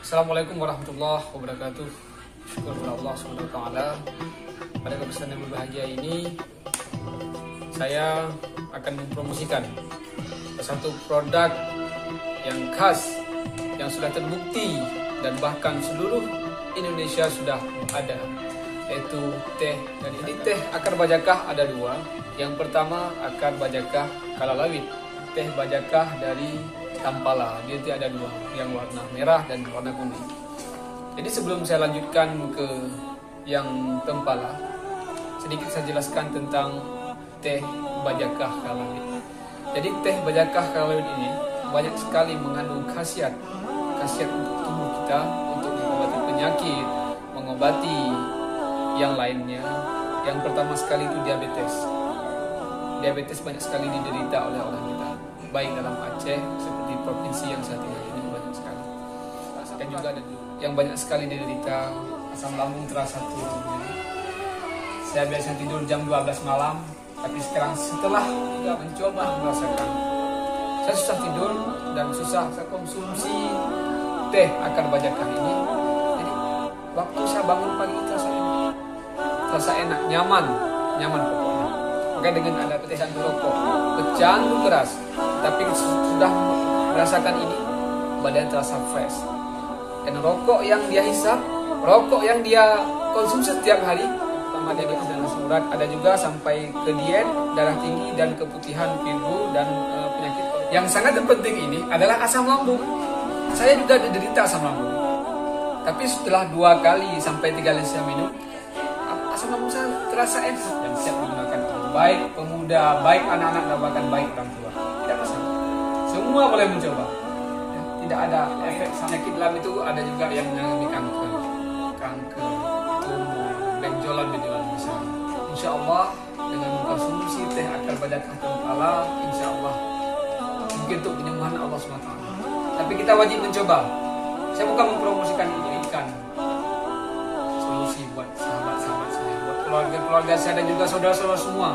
Assalamualaikum warahmatullahi wabarakatuh. Syukur kepada Allah SWT. Pada kesempatan yang berbahagia ini, saya akan mempromosikan satu produk yang khas, yang sudah terbukti dan bahkan seluruh Indonesia sudah ada, yaitu teh. Dan ini teh akar bajakah ada dua. Yang pertama akar bajakah kalalawit, teh bajakah dari Tampala. Dia ada dua, yang warna merah dan warna kuning. Jadi sebelum saya lanjutkan ke yang Tampala, sedikit saya jelaskan tentang teh bajakah kalalawit. Jadi teh bajakah kalalawit ini banyak sekali mengandung khasiat untuk tubuh kita, untuk mengobati penyakit, mengobati yang lainnya. Yang pertama sekali itu diabetes. Diabetes banyak sekali diderita oleh orang kita, baik dalam Aceh seperti provinsi yang saya tinggal ini banyak sekali. Dan juga ada yang banyak sekali diderita asam lambung terasa turun. Saya biasa tidur jam 12 malam, tapi sekarang setelah juga mencoba merasakan, saya susah tidur dan susah saya konsumsi teh akar bajakah ini. Jadi waktu saya bangun pagi itu terasa enak, nyaman pokoknya. Maka dengan ada pecandu rokok, pecandu keras, tapi sudah merasakan ini, badan terasa fresh. Dan rokok yang dia hisap, rokok yang dia konsumsi setiap hari, pertama diabetes dan asam urat, ada juga sampai ke diet, darah tinggi dan keputihan, virgo dan penyakit. Yang sangat penting ini adalah asam lambung. Saya juga menderita asam lambung, tapi setelah 2 kali sampai 3 kali saya minum, asam lambung saya terasa enak dan siap menggunakan, baik pemuda, baik anak-anak, dan bahkan baik orang tua. Tidak masalah. Semua boleh mencoba. Ya, tidak ada efek penyakit dalam itu. Ada juga yang mengalami kanker, tumor, benjolan besar. Insya Allah dengan mengkonsumsi teh akar bajakah Tampala, insya Allah mungkin untuk penyembuhan Allah SWT. Tapi kita wajib mencoba. Saya bukan mempromosikan ini, ikan solusi buat sahabat-sahabat saya, buat keluarga saya dan juga saudara-saudara semua,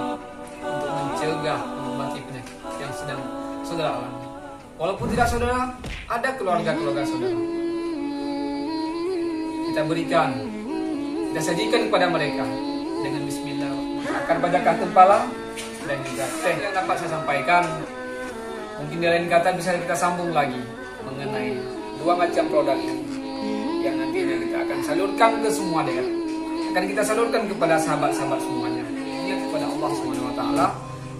untuk mencegah, mengobati penyakit yang sedang saudara alami. Walaupun tidak saudara, ada keluarga saudara, kita berikan, kita sajikan kepada mereka dengan bismillah akar bajakah Tampala dan juga teh yang dapat saya sampaikan. Mungkin di lain kata bisa kita sambung lagi mengenai 2 macam produk ini yang nantinya kita akan salurkan ke semua daerah. Akan kita salurkan kepada sahabat-sahabat semuanya. Ingat kepada Allah SWT.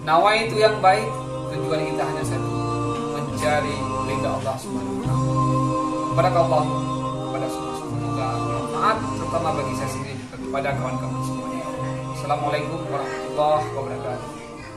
Nawa itu yang baik, tujuan kita hanya satu, mencari ridha Allah SWT. Barakallah kepada semua, semoga bermanfaat, terutama bagi saya sendiri, kepada kawan-kawan semuanya. Assalamualaikum warahmatullahi wabarakatuh.